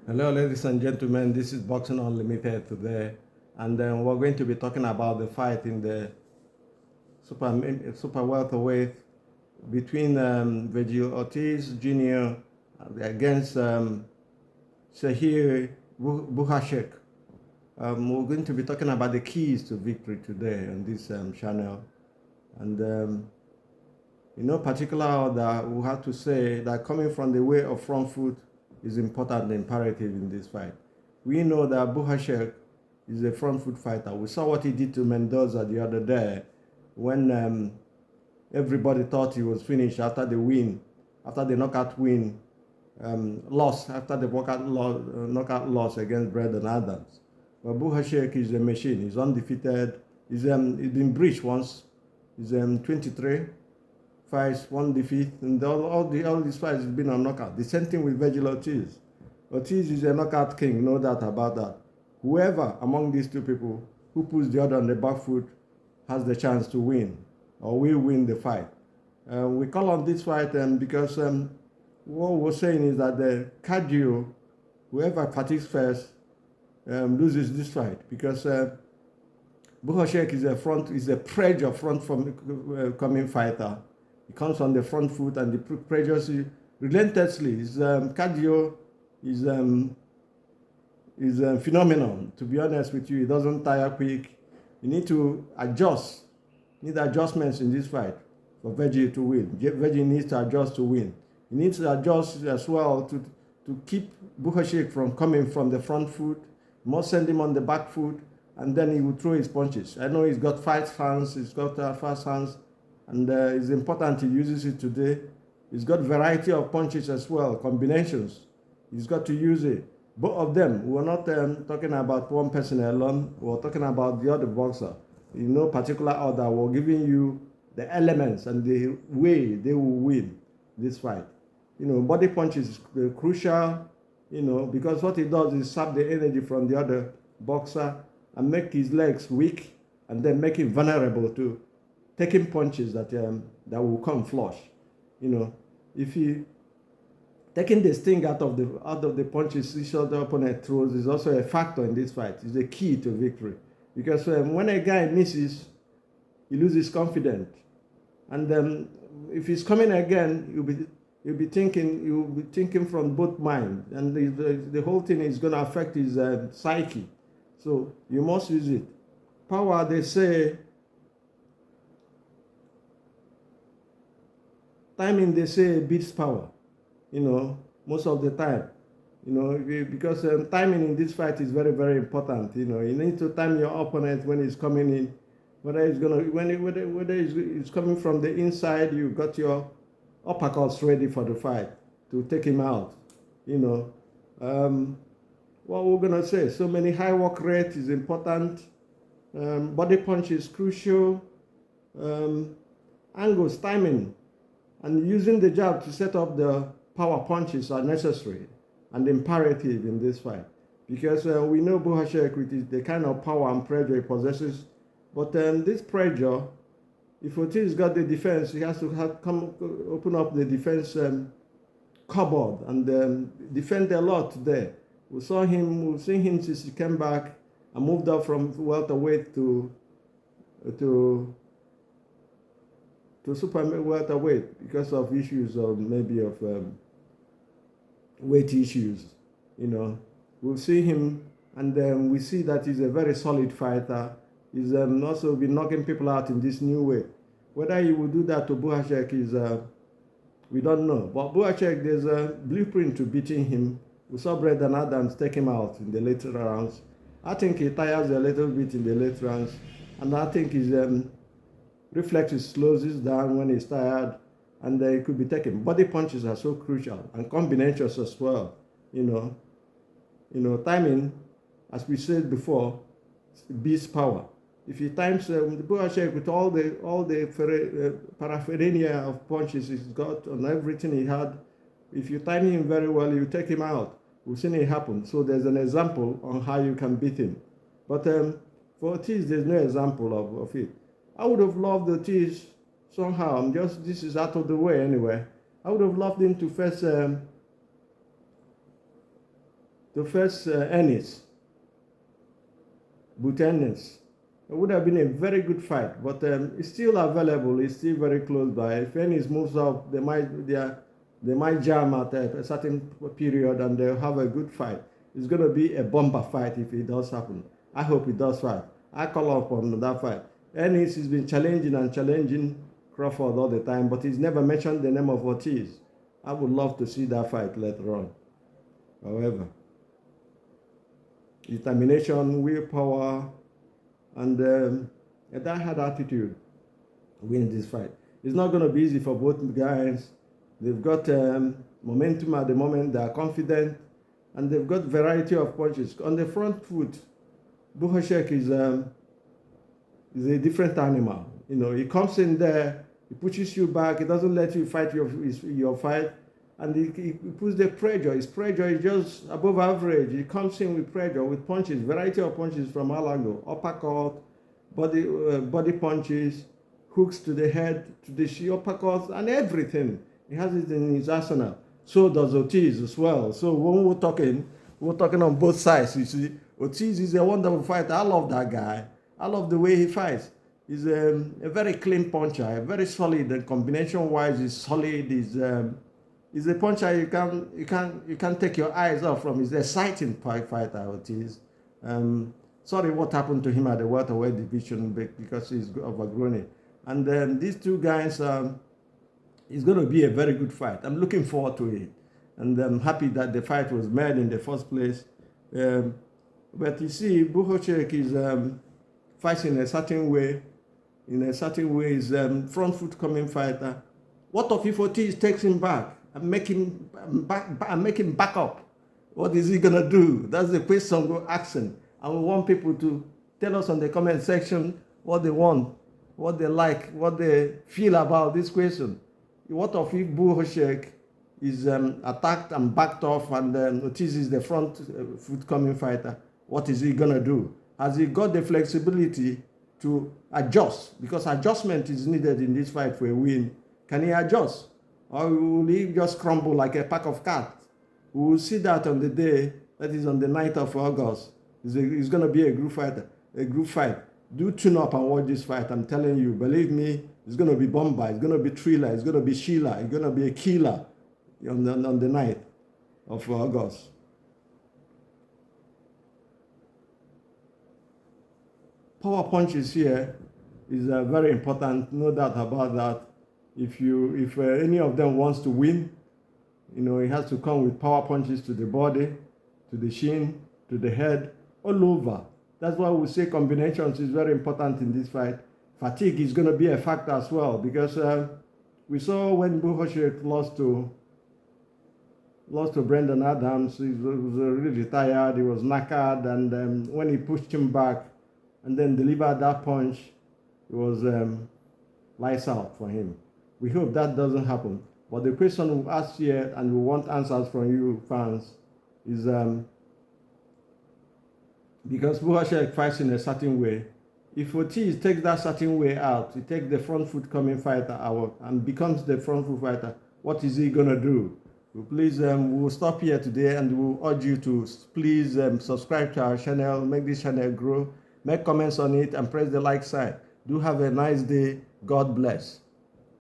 Hello, ladies and gentlemen. This is Boxing Unlimited today, and we're going to be talking about the fight in the super welterweight between Vergil Ortiz Jr. Against Serhill Bohachuk. We're going to be talking about the keys to victory today on this channel, and in no particular order, we have to say that coming from the way of front foot is important and imperative in this fight. We know that Bohachuk is a front foot fighter. We saw what he did to Mendoza the other day when everybody thought he was finished after the win, after the knockout win, loss, after the knockout loss against Brendan Adams. But Bohachuk is a machine. He's undefeated. He's been breached once. He's 23 fights, one defeat, and all these fights has been on knockout. The same thing with Vergil Ortiz. Ortiz is a knockout king, no doubt about that. Whoever among these two people who puts the other on the back foot has the chance to win, or will win the fight. We call on this fight because what we're saying is that the cardio, whoever fatigues first, loses this fight, because Bohachuk is a pressure front from coming fighter. He comes on the front foot and the pressures relentlessly. His cardio is phenomenal. To be honest with you, he doesn't tire quick. You need to adjust. You need adjustments in this fight for Vergil to win. Vergil needs to adjust to win. He needs to adjust as well to keep Bohachuk from coming from the front foot. You must send him on the back foot, and then he will throw his punches. I know he's got fast hands. He's got fast hands. And it's important he uses it today. He's got variety of punches as well, combinations. He's got to use it. Both of them. We're not talking about one person alone. We're talking about the other boxer. In no particular order, we're giving you the elements and the way they will win this fight. Body punch is crucial, because what he does is sap the energy from the other boxer and make his legs weak, and then make him vulnerable to taking punches that will come flush. If he taking the sting out of the punches each other opponent throws is also a factor in this fight. It's the key to victory, because when a guy misses, he loses confidence, and if he's coming again, you'll be thinking from both minds, and the whole thing is going to affect his psyche. So you must use it. Power, they say. Timing, they say, beats power, most of the time, because timing in this fight is very, very important. You need to time your opponent when he's coming in, whether it's coming from the inside. You got your uppercuts ready for the fight to take him out. What we're gonna say, so many high work rate is important. Body punch is crucial. Angles, timing, and using the jab to set up the power punches are necessary and imperative in this fight, because we know Bohachuk with the kind of power and pressure he possesses. But this pressure, if Ortiz got the defense, he has to open up the defense cupboard and defend a lot there. We've seen him since he came back and moved up from welterweight to super welterweight because of issues of maybe of weight issues. We'll see him, and we see that he's a very solid fighter. He's also been knocking people out in this new way. Whether he will do that to Bohachuk is we don't know. But Bohachuk, there's a blueprint to beating him. We saw Brendan Adams take him out in the later rounds. I think he tires a little bit in the late rounds, and I think his reflexes slows down when he's tired, and it could be taken. Body punches are so crucial, and combinations as well. Timing, as we said before, beats power. If he times the Bohachuk with all the paraphernalia of punches he's got and everything he had, if you time him very well, you take him out. We've seen it happen. So there's an example on how you can beat him. But for Ortiz, there's no example of it. I would have loved Ortiz somehow. This is out of the way anyway. I would have loved him to to face Ennis, bout Ennis. It would have been a very good fight, but it's still available. It's still very close by. If Ennis moves up, they might jam at a certain period and they'll have a good fight. It's going to be a bomber fight if it does happen. I hope it does fight. I call upon that fight. Ennis has been challenging Crawford all the time, but he's never mentioned the name of Ortiz. I would love to see that fight later on. However, determination, willpower, and a die-hard attitude win this fight. It's not going to be easy for both guys. They've got momentum at the moment. They are confident, and they've got variety of punches. On the front foot, Bohachuk is a different animal. You know, he comes in there, he pushes you back. He doesn't let you fight your fight, and he puts the pressure. His pressure is just above average. He comes in with pressure, with punches, variety of punches from all angles, uppercut, body punches, hooks to the head, to the uppercuts, and everything. He has it in his arsenal. So does Ortiz as well. So when we're talking on both sides. You see, Ortiz is a wonderful fighter. I love that guy. I love the way he fights. He's a very clean puncher, very solid. And combination-wise, he's solid. He's a puncher you can't take your eyes off from. He's an exciting fighter, Ortiz. Sorry what happened to him at the welterweight division because he's overgrown it. And then these two guys, it's going to be a very good fight. I'm looking forward to it. And I'm happy that the fight was made in the first place. But you see, Bohachuk is fighting in a certain way. In a certain way, he's front foot coming fighter. What if Ortiz takes him back and make him back up? What is he gonna do? That's the question we're asking. And we want people to tell us on the comment section what they want, what they like, what they feel about this question. What if Bohachuk is attacked and backed off, and Ortiz is the front foot coming fighter? What is he gonna do? Has he got the flexibility to adjust? Because adjustment is needed in this fight for a win. Can he adjust? Or will he just crumble like a pack of cards? We will see that on the day, that is on the 9th of August. It's going to be a group fight. Do tune up and watch this fight. I'm telling you, believe me, it's going to be bomber, it's going to be thriller, it's going to be Sheila, it's going to be a killer on the 9th of August. Power punches here is very important, no doubt about that. If any of them wants to win, you know, it has to come with power punches to the body, to the shin, to the head, all over. That's why we say combinations is very important in this fight. Fatigue is going to be a factor as well, because we saw when Bohachuk lost to Brendan Adams, he was really tired, he was knackered, and when he pushed him back and then delivered that punch, it was lights out for him. We hope that doesn't happen. But the question we've asked here, and we want answers from you fans, is because Bohachuk fights in a certain way. If Ortiz takes that certain way out, he takes the front foot coming fighter out and becomes the front foot fighter, what is he going to do? So please, we'll stop here today, and we'll urge you to please subscribe to our channel, make this channel grow, make comments on it, and press the like sign. Do have a nice day. God bless.